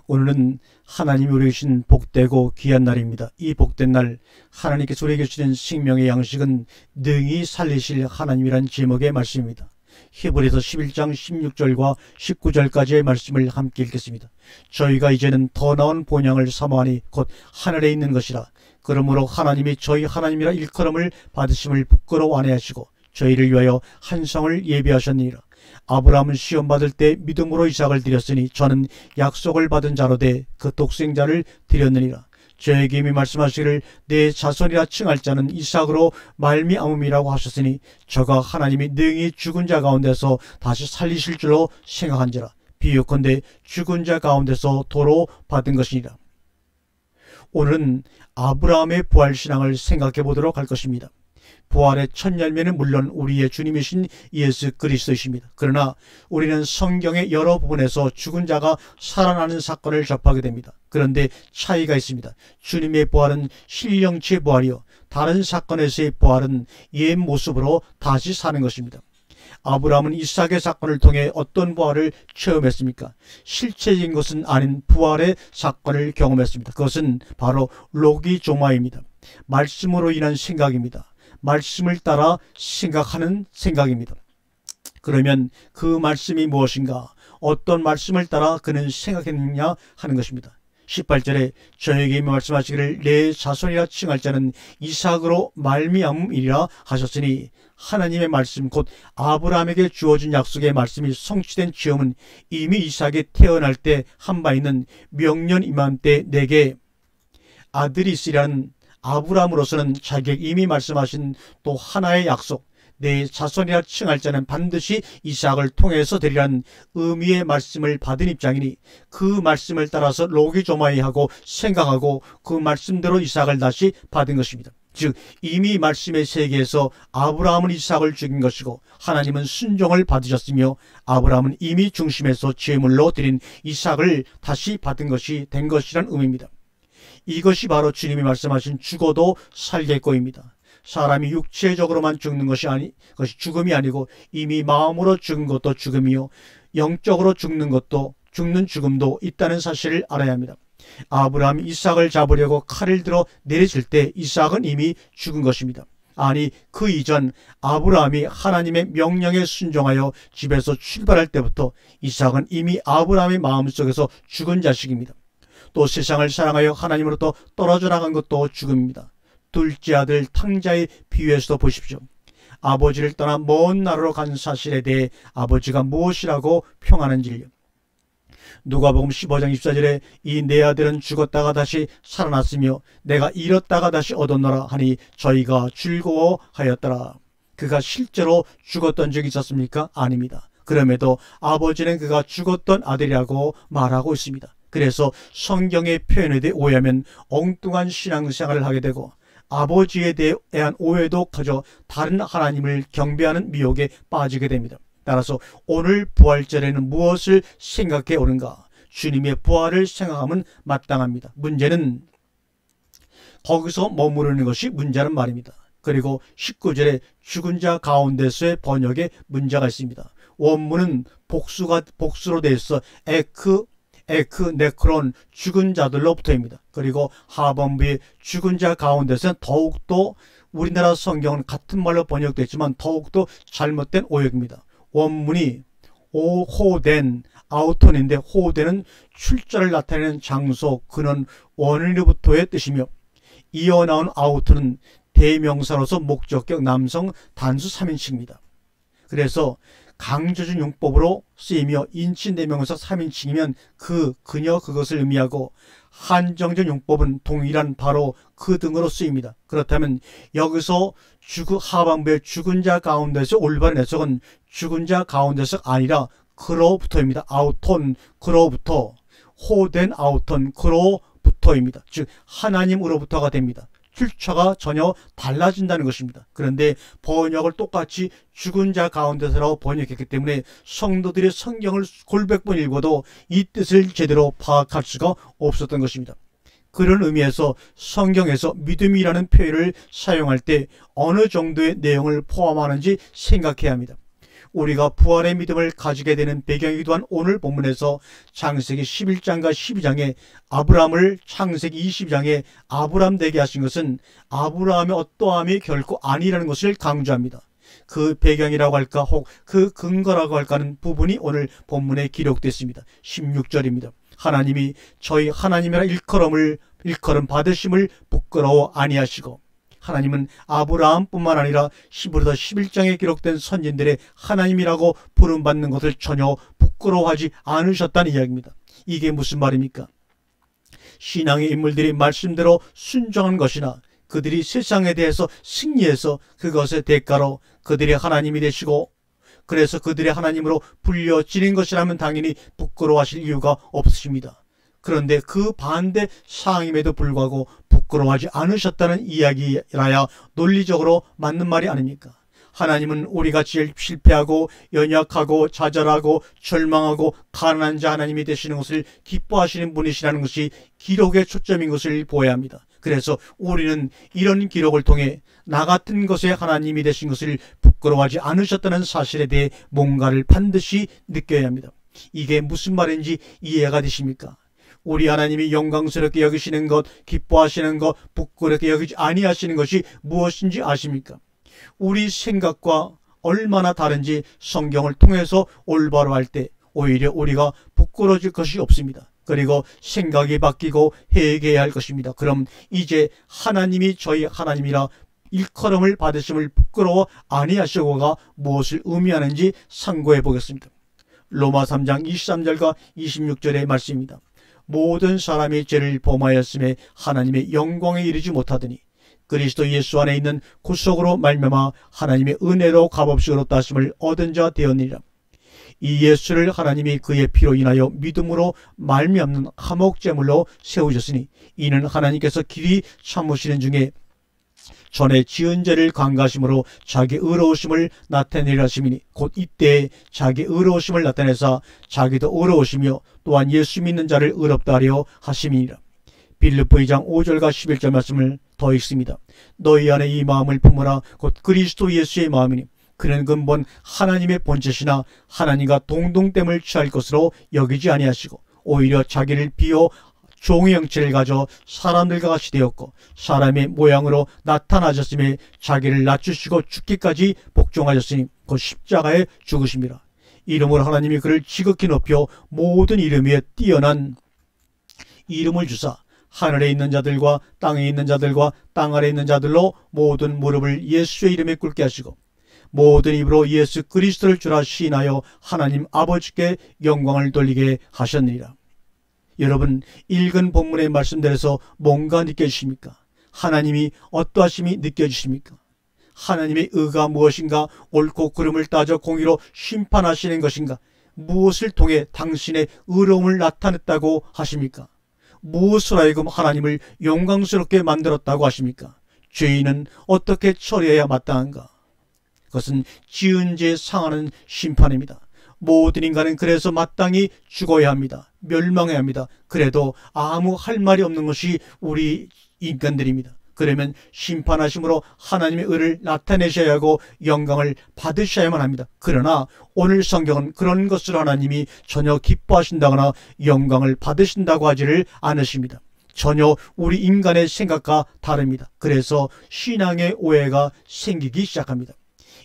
오늘은 하나님이 우리에게 주신 복되고 귀한 날입니다. 이 복된 날 하나님께서 우리에게 주신 생명의 양식은 능히 살리실 하나님이란 제목의 말씀입니다. 히브리서 11장 16절과 19절까지의 말씀을 함께 읽겠습니다. 저희가 이제는 더 나은 본향을 사모하니 곧 하늘에 있는 것이라. 그러므로 하나님이 저희 하나님이라 일컬음을 받으심을 부끄러워 안 하시고 저희를 위하여 한 성을 예비하셨느니라. 아브라함은 시험받을 때 믿음으로 이삭을 드렸으니 저는 약속을 받은 자로 돼 그 독생자를 드렸느니라. 저에게 이미 말씀하시기를 내 자손이라 칭할 자는 이삭으로 말미암음이라고 하셨으니 저가 하나님이 능히 죽은 자 가운데서 다시 살리실 줄로 생각한지라. 비유컨대 죽은 자 가운데서 도로 받은 것이니라. 오늘은 아브라함의 부활신앙을 생각해 보도록 할 것입니다. 부활의 첫 열매는 물론 우리의 주님이신 예수 그리스도이십니다. 그러나 우리는 성경의 여러 부분에서 죽은 자가 살아나는 사건을 접하게 됩니다. 그런데 차이가 있습니다. 주님의 부활은 신령체의 부활이요, 다른 사건에서의 부활은 옛 모습으로 다시 사는 것입니다. 아브라함은 이삭의 사건을 통해 어떤 부활을 체험했습니까? 실체적인 것은 아닌 부활의 사건을 경험했습니다. 그것은 바로 로기조마입니다. 말씀으로 인한 생각입니다. 말씀을 따라 생각하는 생각입니다. 그러면 그 말씀이 무엇인가? 어떤 말씀을 따라 그는 생각했느냐 하는 것입니다. 18절에 저에게 말씀하시기를 내 자손이라 칭할 자는 이삭으로 말미암음이라 하셨으니 하나님의 말씀 곧 아브라함에게 주어진 약속의 말씀이 성취된 시험은 이미 이삭이 태어날 때 한 바 있는 명년 이맘때 내게 아들이 있으리라는 아브라함으로서는 자기에게 이미 말씀하신 또 하나의 약속, 내 자손이라 칭할 자는 반드시 이삭을 통해서 되리라는 의미의 말씀을 받은 입장이니 그 말씀을 따라서 로기조마이하고 생각하고 그 말씀대로 이삭을 다시 받은 것입니다. 즉 이미 말씀의 세계에서 아브라함은 이삭을 죽인 것이고 하나님은 순종을 받으셨으며 아브라함은 이미 중심에서 제물로 드린 이삭을 다시 받은 것이 된 것이란 의미입니다. 이것이 바로 주님이 말씀하신 죽어도 살겠고입니다. 사람이 육체적으로만 죽는 것이 죽음이 아니고 이미 마음으로 죽은 것도 죽음이요 영적으로 죽는 죽음도 있다는 사실을 알아야 합니다. 아브라함이 이삭을 잡으려고 칼을 들어 내리칠 때 이삭은 이미 죽은 것입니다. 아니 그 이전 아브라함이 하나님의 명령에 순종하여 집에서 출발할 때부터 이삭은 이미 아브라함의 마음속에서 죽은 자식입니다. 또 세상을 사랑하여 하나님으로부터 떨어져 나간 것도 죽음입니다. 둘째 아들 탕자의 비유에서도 보십시오. 아버지를 떠나 먼 나라로 간 사실에 대해 아버지가 무엇이라고 평하는지요. 누가복음 15장 24절에 이 내 아들은 죽었다가 다시 살아났으며 내가 잃었다가 다시 얻었노라 하니 저희가 즐거워하였더라. 그가 실제로 죽었던 적이 있었습니까? 아닙니다. 그럼에도 아버지는 그가 죽었던 아들이라고 말하고 있습니다. 그래서 성경의 표현에 대해 오해하면 엉뚱한 신앙생활을 하게 되고 아버지에 대한 오해도 커져 다른 하나님을 경배하는 미혹에 빠지게 됩니다. 따라서 오늘 부활절에는 무엇을 생각해 오는가? 주님의 부활을 생각하면 마땅합니다. 문제는 거기서 머무르는 것이 문제란 말입니다. 그리고 19절에 죽은 자 가운데서의 번역에 문제가 있습니다. 원문은 복수로 되어 있어 네크론 죽은 자들로부터입니다. 그리고 하반부의 죽은 자 가운데서는 더욱더 우리나라 성경은 같은 말로 번역됐지만 더욱더 잘못된 오역입니다. 원문이 호된 아우톤인데 호된은 출처를 나타내는 장소, 근원, 원인으로부터의 뜻이며 이어 나온 아우톤은 대명사로서 목적격 남성 단수 3인칭입니다. 그래서 강조준 용법으로 쓰이며 인칭대명사 3인칭이면 그녀, 그것을 의미하고 한정전 용법은 동일한 바로 그 등으로 쓰입니다. 그렇다면 여기서 하반부의 죽은 자 가운데서 올바른 해석은 죽은 자 가운데서 아니라 그로부터입니다. 아우톤, 그로부터, 호된 아우톤, 그로부터입니다. 즉 하나님으로부터가 됩니다. 출처가 전혀 달라진다는 것입니다. 그런데 번역을 똑같이 죽은 자 가운데서라고 번역했기 때문에 성도들이 성경을 골백 번 읽어도 이 뜻을 제대로 파악할 수가 없었던 것입니다. 그런 의미에서 성경에서 믿음이라는 표현을 사용할 때 어느 정도의 내용을 포함하는지 생각해야 합니다. 우리가 부활의 믿음을 가지게 되는 배경이기도 한 오늘 본문에서 창세기 11장과 12장에 아브라함을 창세기 20장에 아브라함 되게 하신 것은 아브라함의 어떠함이 결코 아니라는 것을 강조합니다. 그 배경이라고 할까 혹 그 근거라고 할까는 부분이 오늘 본문에 기록됐습니다. 16절입니다. 하나님이 저희 하나님이라 일컬음 받으심을 부끄러워 아니하시고, 하나님은 아브라함뿐만 아니라 히브리서 11장에 기록된 선진들의 하나님이라고 부름받는 것을 전혀 부끄러워하지 않으셨다는 이야기입니다. 이게 무슨 말입니까? 신앙의 인물들이 말씀대로 순종한 것이나 그들이 세상에 대해서 승리해서 그것의 대가로 그들이 하나님이 되시고 그래서 그들의 하나님으로 불려지는 것이라면 당연히 부끄러워하실 이유가 없으십니다. 그런데 그 반대 상황임에도 불구하고 부끄러워하지 않으셨다는 이야기라야 논리적으로 맞는 말이 아닙니까? 하나님은 우리가 제일 실패하고 연약하고 좌절하고 절망하고 가난한 자 하나님이 되시는 것을 기뻐하시는 분이시라는 것이 기록의 초점인 것을 보아야 합니다. 그래서 우리는 이런 기록을 통해 나 같은 것의 하나님이 되신 것을 부끄러워하지 않으셨다는 사실에 대해 뭔가를 반드시 느껴야 합니다. 이게 무슨 말인지 이해가 되십니까? 우리 하나님이 영광스럽게 여기시는 것, 기뻐하시는 것, 부끄럽게 여기지 아니하시는 것이 무엇인지 아십니까? 우리 생각과 얼마나 다른지 성경을 통해서 올바로 할 때 오히려 우리가 부끄러워질 것이 없습니다. 그리고 생각이 바뀌고 회개해야 할 것입니다. 그럼 이제 하나님이 저희 하나님이라 일컬음을 받으심을 부끄러워 아니하시고가 무엇을 의미하는지 상고해 보겠습니다. 로마 3장 23절과 26절의 말씀입니다. 모든 사람이 죄를 범하였음에 하나님의 영광에 이르지 못하더니 그리스도 예수 안에 있는 구속으로 말미암아 하나님의 은혜로 값없이 얻었다 하심을 얻은 자 되었느니라. 이 예수를 하나님이 그의 피로 인하여 믿음으로 말미암는 화목제물로 세우셨으니 이는 하나님께서 길이 참으시는 중에 전에 지은 죄를 강가하심으로 자기 의로우심을 나타내려 하심이니 곧 이때에 자기 의로우심을 나타내사 자기도 의로우시며 또한 예수 믿는 자를 의롭다 하려 하심이니라. 빌립보 2장 5절과 11절 말씀을 더 읽습니다. 너희 안에 이 마음을 품으라. 곧 그리스도 예수의 마음이니 그는 근본 하나님의 본체시나 하나님과 동등됨을 취할 것으로 여기지 아니하시고 오히려 자기를 비워 종의 형체를 가져 사람들과 같이 되었고 사람의 모양으로 나타나셨음에 자기를 낮추시고 죽기까지 복종하셨으니 그 십자가에 죽으심이라. 이름으로 하나님이 그를 지극히 높여 모든 이름 위에 뛰어난 이름을 주사 하늘에 있는 자들과 땅에 있는 자들과 땅 아래에 있는 자들로 모든 무릎을 예수의 이름에 꿇게 하시고 모든 입으로 예수 그리스도를 주라 시인하여 하나님 아버지께 영광을 돌리게 하셨느니라. 여러분, 읽은 본문의 말씀대로서 뭔가 느껴지십니까? 하나님이 어떠하심이 느껴지십니까? 하나님의 의가 무엇인가? 옳고 그름을 따져 공의로 심판하시는 것인가? 무엇을 통해 당신의 의로움을 나타냈다고 하십니까? 무엇을 하여금 하나님을 영광스럽게 만들었다고 하십니까? 죄인은 어떻게 처리해야 마땅한가? 그것은 지은 죄에 상하는 심판입니다. 모든 인간은 그래서 마땅히 죽어야 합니다. 멸망해야 합니다. 그래도 아무 할 말이 없는 것이 우리 인간들입니다. 그러면 심판하심으로 하나님의 의를 나타내셔야 하고 영광을 받으셔야만 합니다. 그러나 오늘 성경은 그런 것으로 하나님이 전혀 기뻐하신다거나 영광을 받으신다고 하지를 않으십니다. 전혀 우리 인간의 생각과 다릅니다. 그래서 신앙의 오해가 생기기 시작합니다.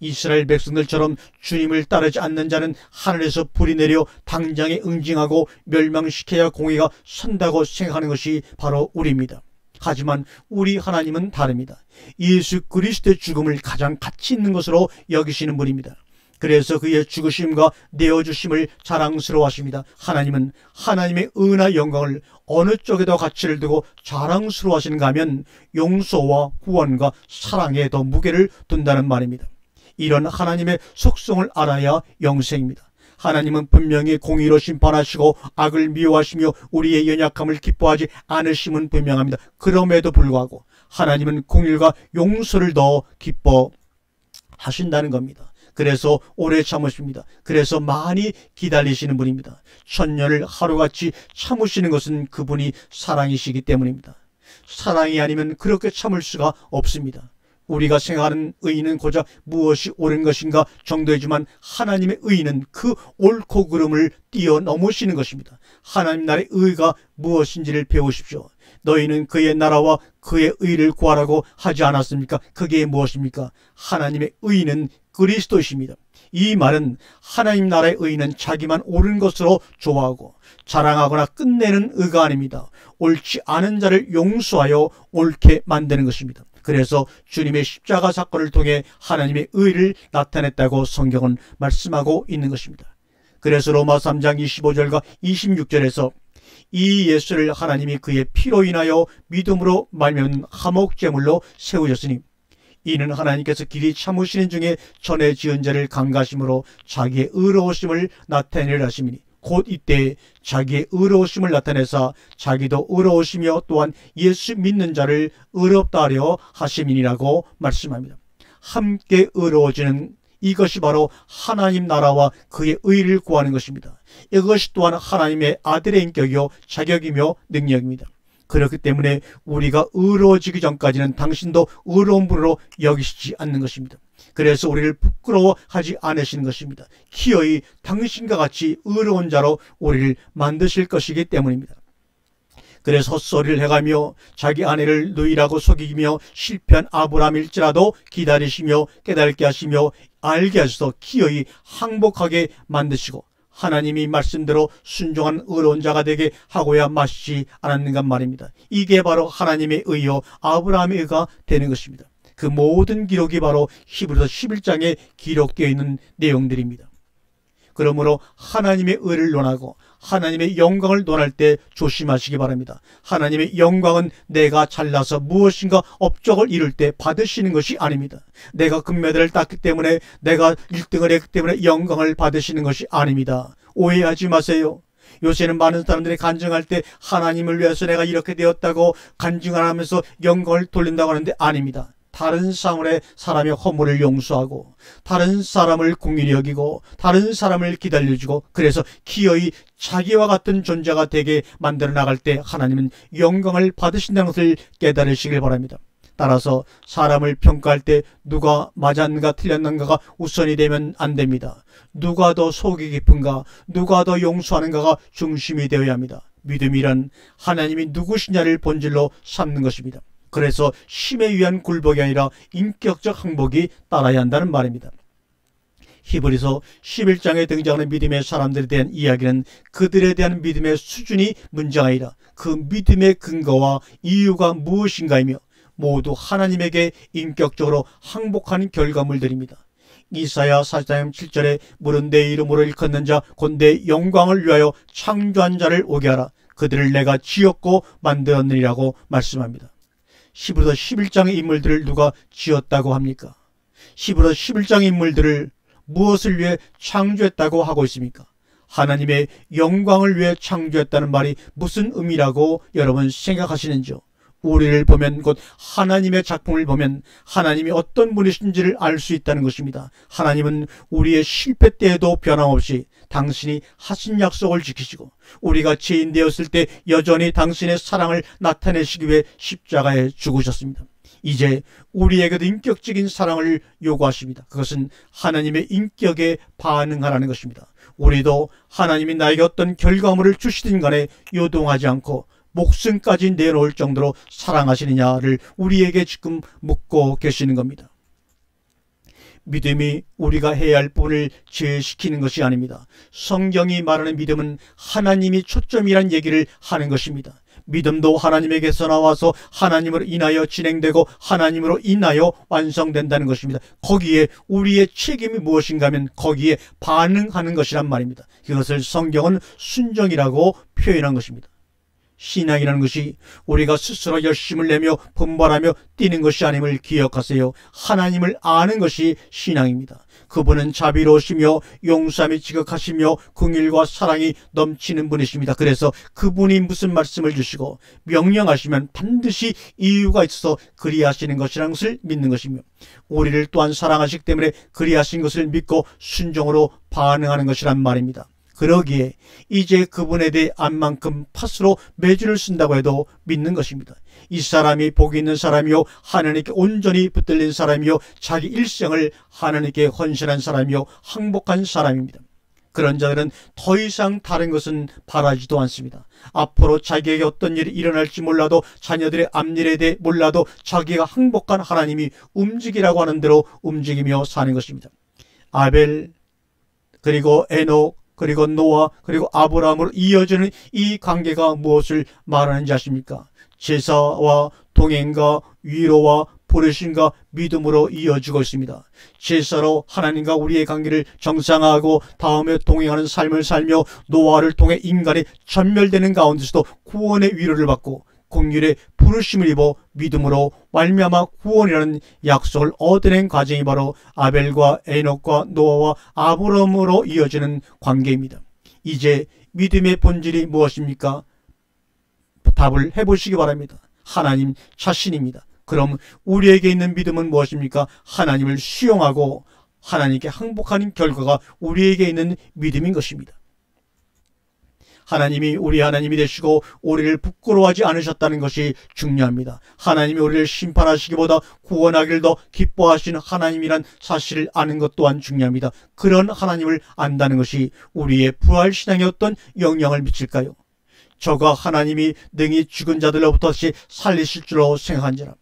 이스라엘 백성들처럼 주님을 따르지 않는 자는 하늘에서 불이 내려 당장에 응징하고 멸망시켜야 공의가 선다고 생각하는 것이 바로 우리입니다. 하지만 우리 하나님은 다릅니다. 예수 그리스도의 죽음을 가장 가치 있는 것으로 여기시는 분입니다. 그래서 그의 죽으심과 내어주심을 자랑스러워하십니다. 하나님은 하나님의 은혜와 영광을 어느 쪽에도 가치를 두고 자랑스러워하시는가 하면 용서와 구원과 사랑에 더 무게를 둔다는 말입니다. 이런 하나님의 속성을 알아야 영생입니다. 하나님은 분명히 공의로 심판하시고 악을 미워하시며 우리의 연약함을 기뻐하지 않으심은 분명합니다. 그럼에도 불구하고 하나님은 공의와 용서를 더 기뻐하신다는 겁니다. 그래서 오래 참으십니다. 그래서 많이 기다리시는 분입니다. 천년을 하루같이 참으시는 것은 그분이 사랑이시기 때문입니다. 사랑이 아니면 그렇게 참을 수가 없습니다. 우리가 생각하는 의는 고작 무엇이 옳은 것인가 정도이지만 하나님의 의는 그 옳고 그름을 뛰어넘으시는 것입니다. 하나님 나라의 의가 무엇인지를 배우십시오. 너희는 그의 나라와 그의 의를 구하라고 하지 않았습니까? 그게 무엇입니까? 하나님의 의는 그리스도이십니다. 이 말은 하나님 나라의 의는 자기만 옳은 것으로 좋아하고 자랑하거나 끝내는 의가 아닙니다. 옳지 않은 자를 용서하여 옳게 만드는 것입니다. 그래서 주님의 십자가 사건을 통해 하나님의 의를 나타냈다고 성경은 말씀하고 있는 것입니다. 그래서 로마 3장 25절과 26절에서 이 예수를 하나님이 그의 피로 인하여 믿음으로 말미암은 화목제물로 세우셨으니 이는 하나님께서 길이 참으시는 중에 전에 지은 죄를 강가심으로 자기의 의로우심을 나타내려 하심이니 곧 이때 자기의 의로우심을 나타내사 자기도 의로우시며 또한 예수 믿는 자를 의롭다 하려 하심이니라고 말씀합니다. 함께 의로워지는 이것이 바로 하나님 나라와 그의 의를 구하는 것입니다. 이것이 또한 하나님의 아들의 인격이요 자격이며 능력입니다. 그렇기 때문에 우리가 의로워지기 전까지는 당신도 의로운 분으로 여기시지 않는 것입니다. 그래서 우리를 부끄러워하지 않으시는 것입니다. 기어이 당신과 같이 의로운 자로 우리를 만드실 것이기 때문입니다. 그래서 헛소리를 해가며 자기 아내를 누이라고 속이며 실패한 아브라함일지라도 기다리시며 깨닫게 하시며 알게 하셔서 기어이 항복하게 만드시고 하나님이 말씀대로 순종한 의로운 자가 되게 하고야 마시지 않았는가 말입니다. 이게 바로 하나님의 의요 아브라함의 의가 되는 것입니다. 그 모든 기록이 바로 히브리서 11장에 기록되어 있는 내용들입니다. 그러므로 하나님의 의를 논하고 하나님의 영광을 논할 때 조심하시기 바랍니다. 하나님의 영광은 내가 잘나서 무엇인가 업적을 이룰 때 받으시는 것이 아닙니다. 내가 금메달을 땄기 때문에 내가 1등을 했기 때문에 영광을 받으시는 것이 아닙니다. 오해하지 마세요. 요새는 많은 사람들이 간증할 때 하나님을 위해서 내가 이렇게 되었다고 간증을 하면서 영광을 돌린다고 하는데 아닙니다. 다른 사람의 허물을 용서하고 다른 사람을 긍휼히 여기고 다른 사람을 기다려주고 그래서 기어이 자기와 같은 존재가 되게 만들어 나갈 때 하나님은 영광을 받으신다는 것을 깨달으시길 바랍니다. 따라서 사람을 평가할 때 누가 맞았는가 틀렸는가가 우선이 되면 안 됩니다. 누가 더 속이 깊은가 누가 더 용서하는가가 중심이 되어야 합니다. 믿음이란 하나님이 누구시냐를 본질로 삼는 것입니다. 그래서 힘에 의한 굴복이 아니라 인격적 항복이 따라야 한다는 말입니다. 히브리서 11장에 등장하는 믿음의 사람들에 대한 이야기는 그들에 대한 믿음의 수준이 문제가 아니라 그 믿음의 근거와 이유가 무엇인가이며 모두 하나님에게 인격적으로 항복하는 결과물들입니다. 이사야 4장 7절에 물은 내 이름으로 일컫는 자 곧 내 영광을 위하여 창조한 자를 오게 하라. 그들을 내가 지었고 만들었느니라고 말씀합니다. 히브리서 11장의 인물들을 누가 지었다고 합니까? 히브리서 11장의 인물들을 무엇을 위해 창조했다고 하고 있습니까? 하나님의 영광을 위해 창조했다는 말이 무슨 의미라고 여러분 생각하시는지요? 우리를 보면 곧 하나님의 작품을 보면 하나님이 어떤 분이신지를 알 수 있다는 것입니다. 하나님은 우리의 실패 때에도 변함없이 당신이 하신 약속을 지키시고 우리가 죄인 되었을 때 여전히 당신의 사랑을 나타내시기 위해 십자가에 죽으셨습니다. 이제 우리에게도 인격적인 사랑을 요구하십니다. 그것은 하나님의 인격에 반응하라는 것입니다. 우리도 하나님이 나에게 어떤 결과물을 주시든 간에 요동하지 않고 목숨까지 내놓을 정도로 사랑하시느냐를 우리에게 지금 묻고 계시는 겁니다. 믿음이 우리가 해야 할 부분을 제시키는 것이 아닙니다. 성경이 말하는 믿음은 하나님이 초점이란 얘기를 하는 것입니다. 믿음도 하나님에게서 나와서 하나님으로 인하여 진행되고 하나님으로 인하여 완성된다는 것입니다. 거기에 우리의 책임이 무엇인가 하면 거기에 반응하는 것이란 말입니다. 이것을 성경은 순종이라고 표현한 것입니다. 신앙이라는 것이 우리가 스스로 열심을 내며 분발하며 뛰는 것이 아님을 기억하세요. 하나님을 아는 것이 신앙입니다. 그분은 자비로우시며 용서함이 지극하시며 긍휼과 사랑이 넘치는 분이십니다. 그래서 그분이 무슨 말씀을 주시고 명령하시면 반드시 이유가 있어서 그리하시는 것이라는 것을 믿는 것이며 우리를 또한 사랑하시기 때문에 그리하신 것을 믿고 순종으로 반응하는 것이란 말입니다. 그러기에 이제 그분에 대해 암만큼 팥으로 매주를 쓴다고 해도 믿는 것입니다. 이 사람이 복이 있는 사람이요 하나님께 온전히 붙들린 사람이요 자기 일생을 하나님께 헌신한 사람이요 항복한 사람입니다. 그런 자들은 더 이상 다른 것은 바라지도 않습니다. 앞으로 자기에게 어떤 일이 일어날지 몰라도, 자녀들의 앞일에 대해 몰라도 자기가 항복한 하나님이 움직이라고 하는 대로 움직이며 사는 것입니다. 아벨, 그리고 에녹, 그리고 노아, 그리고 아브라함으로 이어지는 이 관계가 무엇을 말하는지 아십니까? 제사와 동행과 위로와 부르심과 믿음으로 이어지고 있습니다. 제사로 하나님과 우리의 관계를 정상화하고 다음에 동행하는 삶을 살며 노아를 통해 인간이 전멸되는 가운데서도 구원의 위로를 받고 공율의 부르심을 입어 믿음으로 말미암아 구원이라는 약속을 얻어낸 과정이 바로 아벨과 에녹과 노아와 아브라함으로 이어지는 관계입니다. 이제 믿음의 본질이 무엇입니까? 답을 해보시기 바랍니다. 하나님 자신입니다. 그럼 우리에게 있는 믿음은 무엇입니까? 하나님을 수용하고 하나님께 항복하는 결과가 우리에게 있는 믿음인 것입니다. 하나님이 우리 하나님이 되시고 우리를 부끄러워하지 않으셨다는 것이 중요합니다. 하나님이 우리를 심판하시기보다 구원하기를 더 기뻐하시는 하나님이란 사실을 아는 것 또한 중요합니다. 그런 하나님을 안다는 것이 우리의 부활신앙에 어떤 영향을 미칠까요? 저가 하나님이 능히 죽은 자들로부터 다시 살리실 줄로 생각한지라.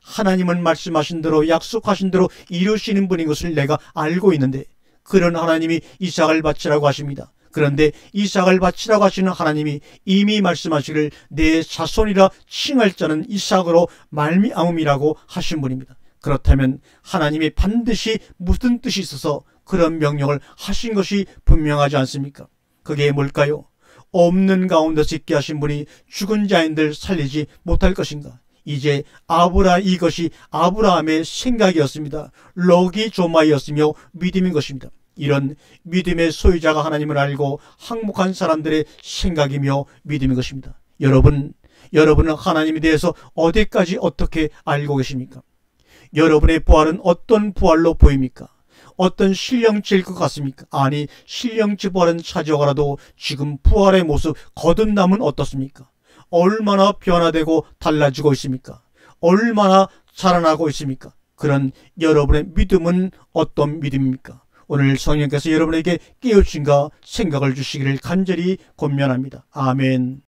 하나님은 말씀하신 대로 약속하신 대로 이루시는 분인 것을 내가 알고 있는데 그런 하나님이 이삭을 바치라고 하십니다. 그런데 이삭을 바치라고 하시는 하나님이 이미 말씀하시기를 내 자손이라 칭할 자는 이삭으로 말미암음이라고 하신 분입니다. 그렇다면 하나님이 반드시 무슨 뜻이 있어서 그런 명령을 하신 것이 분명하지 않습니까? 그게 뭘까요? 없는 가운데서 있게 하신 분이 죽은 자인들 살리지 못할 것인가? 이제 이것이 아브라함의 생각이었습니다. 로기조마이었으며 믿음인 것입니다. 이런 믿음의 소유자가 하나님을 알고 항복한 사람들의 생각이며 믿음인 것입니다. 여러분은 하나님에 대해서 어디까지 어떻게 알고 계십니까? 여러분의 부활은 어떤 부활로 보입니까? 어떤 신령치일 것 같습니까? 아니, 신령치 부활은 찾아오더라도 지금 부활의 모습 거듭남은 어떻습니까? 얼마나 변화되고 달라지고 있습니까? 얼마나 자라나고 있습니까? 그런 여러분의 믿음은 어떤 믿음입니까? 오늘 성령께서 여러분에게 깨우침과 생각을 주시기를 간절히 권면합니다. 아멘.